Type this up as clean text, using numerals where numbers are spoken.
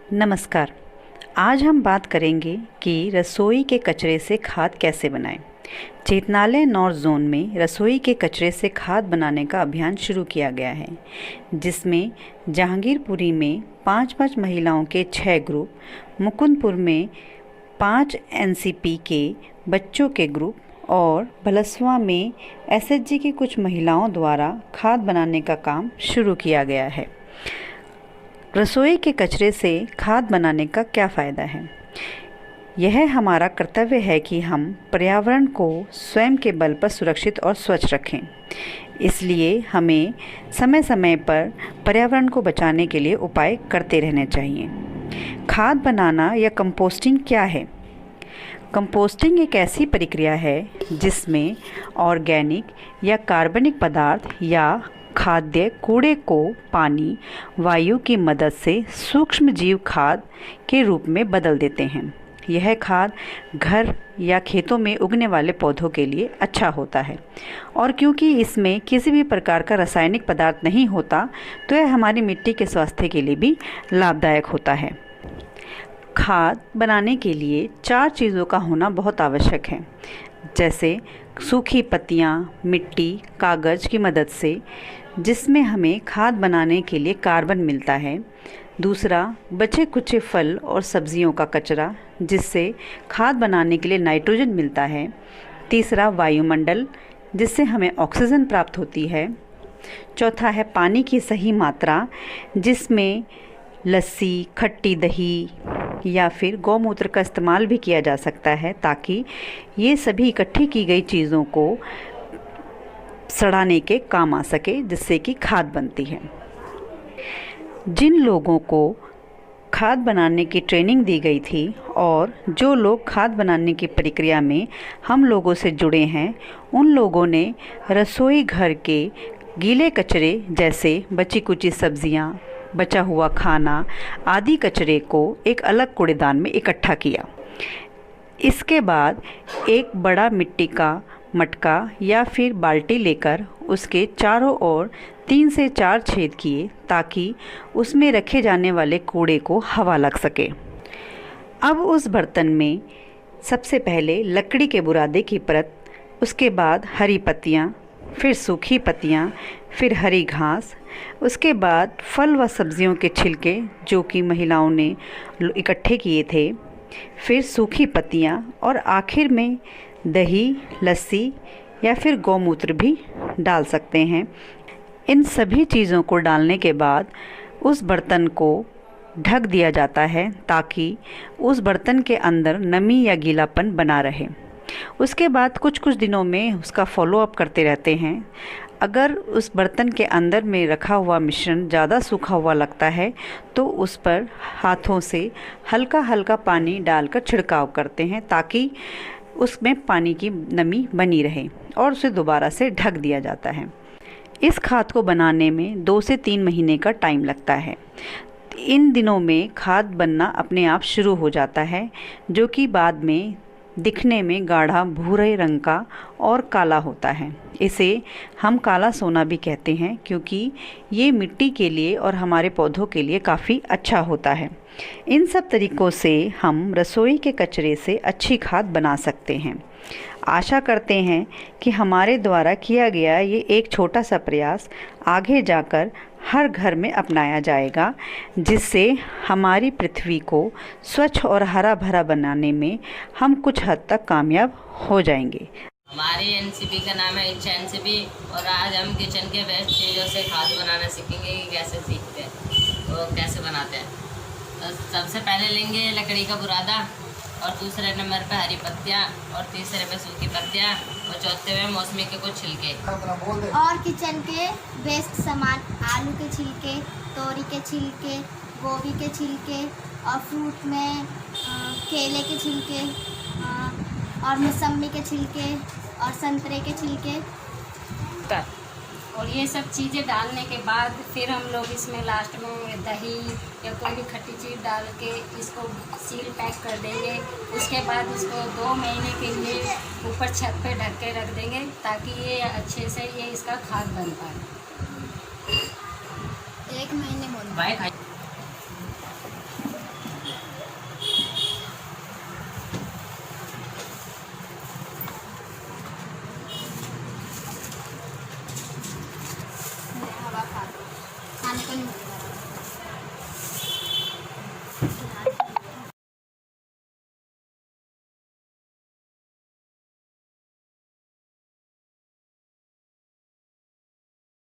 नमस्कार। आज हम बात करेंगे कि रसोई के कचरे से खाद कैसे बनाएं। चेतनालय नॉर्थ जोन में रसोई के कचरे से खाद बनाने का अभियान शुरू किया गया है, जिसमें जहांगीरपुरी में 5-5 महिलाओं के 6 ग्रुप, मुकुंदपुर में 5 एनसीपी के बच्चों के ग्रुप और भलसवा में एसएचजी की कुछ महिलाओं द्वारा खाद बनाने का काम शुरू किया गया है। रसोई के कचरे से खाद बनाने का क्या फ़ायदा है? यह हमारा कर्तव्य है कि हम पर्यावरण को स्वयं के बल पर सुरक्षित और स्वच्छ रखें। इसलिए हमें समय समय पर पर्यावरण को बचाने के लिए उपाय करते रहने चाहिए। खाद बनाना या कंपोस्टिंग क्या है? कंपोस्टिंग एक ऐसी प्रक्रिया है जिसमें ऑर्गेनिक या कार्बनिक पदार्थ या खाद्य कूड़े को पानी, वायु की मदद से सूक्ष्म जीव खाद के रूप में बदल देते हैं। यह खाद घर या खेतों में उगने वाले पौधों के लिए अच्छा होता है, और क्योंकि इसमें किसी भी प्रकार का रासायनिक पदार्थ नहीं होता, तो यह हमारी मिट्टी के स्वास्थ्य के लिए भी लाभदायक होता है। खाद बनाने के लिए 4 चीज़ों का होना बहुत आवश्यक है, जैसे सूखी पत्तियाँ, मिट्टी, कागज़ की मदद से, जिसमें हमें खाद बनाने के लिए कार्बन मिलता है। दूसरा, बचे कुचे फल और सब्जियों का कचरा, जिससे खाद बनाने के लिए नाइट्रोजन मिलता है। तीसरा, वायुमंडल, जिससे हमें ऑक्सीजन प्राप्त होती है। चौथा है पानी की सही मात्रा, जिसमें लस्सी, खट्टी दही या फिर गौमूत्र का इस्तेमाल भी किया जा सकता है, ताकि ये सभी इकट्ठी की गई चीज़ों को सड़ाने के काम आ सके, जिससे कि खाद बनती है। जिन लोगों को खाद बनाने की ट्रेनिंग दी गई थी और जो लोग खाद बनाने की प्रक्रिया में हम लोगों से जुड़े हैं, उन लोगों ने रसोई घर के गीले कचरे जैसे बची कुची सब्जियां, बचा हुआ खाना आदि कचरे को एक अलग कूड़ेदान में इकट्ठा किया। इसके बाद एक बड़ा मिट्टी का मटका या फिर बाल्टी लेकर उसके चारों ओर 3 से 4 छेद किए, ताकि उसमें रखे जाने वाले कूड़े को हवा लग सके। अब उस बर्तन में सबसे पहले लकड़ी के बुरादे की परत, उसके बाद हरी पत्तियाँ, फिर सूखी पत्तियाँ, फिर हरी घास, उसके बाद फल व सब्जियों के छिलके जो कि महिलाओं ने इकट्ठे किए थे, फिर सूखी पत्तियाँ, और आखिर में दही, लस्सी या फिर गौमूत्र भी डाल सकते हैं। इन सभी चीज़ों को डालने के बाद उस बर्तन को ढक दिया जाता है, ताकि उस बर्तन के अंदर नमी या गीलापन बना रहे। उसके बाद कुछ कुछ दिनों में उसका फॉलोअप करते रहते हैं। अगर उस बर्तन के अंदर में रखा हुआ मिश्रण ज़्यादा सूखा हुआ लगता है, तो उस पर हाथों से हल्का हल्का पानी डालकर छिड़काव करते हैं, ताकि उसमें पानी की नमी बनी रहे, और उसे दोबारा से ढक दिया जाता है। इस खाद को बनाने में 2 से 3 महीने का टाइम लगता है। इन दिनों में खाद बनना अपने आप शुरू हो जाता है, जो कि बाद में दिखने में गाढ़ा भूरे रंग का और काला होता है। इसे हम काला सोना भी कहते हैं, क्योंकि ये मिट्टी के लिए और हमारे पौधों के लिए काफ़ी अच्छा होता है। इन सब तरीक़ों से हम रसोई के कचरे से अच्छी खाद बना सकते हैं। आशा करते हैं कि हमारे द्वारा किया गया ये एक छोटा सा प्रयास आगे जाकर हर घर में अपनाया जाएगा, जिससे हमारी पृथ्वी को स्वच्छ और हरा भरा बनाने में हम कुछ हद तक कामयाब हो जाएंगे। हमारी एनसीपी का नाम है इच्छा एनसीपी, और आज हम किचन के बेस्ट चीज़ों से खाद बनाना सीखेंगे कि कैसे सीखते हैं और कैसे बनाते हैं। तो सबसे पहले लेंगे लकड़ी का बुरादा, और दूसरे नंबर पे हरी पत्तियाँ, और तीसरे पे सूखी पत्तियाँ, और चौथे में मौसमी के कुछ छिलके। और किचन के बेस्ट सामान, आलू के छिलके, तोरी के छिलके, गोभी के छिलके, और फ्रूट में केले के छिलके, और मौसमी के छिलके, और संतरे के छिलके। और ये सब चीज़ें डालने के बाद फिर हम लोग इसमें लास्ट में दही या कोई भी खट्टी चीज़ डाल के इसको सील पैक कर देंगे। उसके बाद इसको 2 महीने के लिए ऊपर छत पे ढक के रख देंगे, ताकि ये अच्छे से ये इसका खाद बन पाए। 1 महीने होने।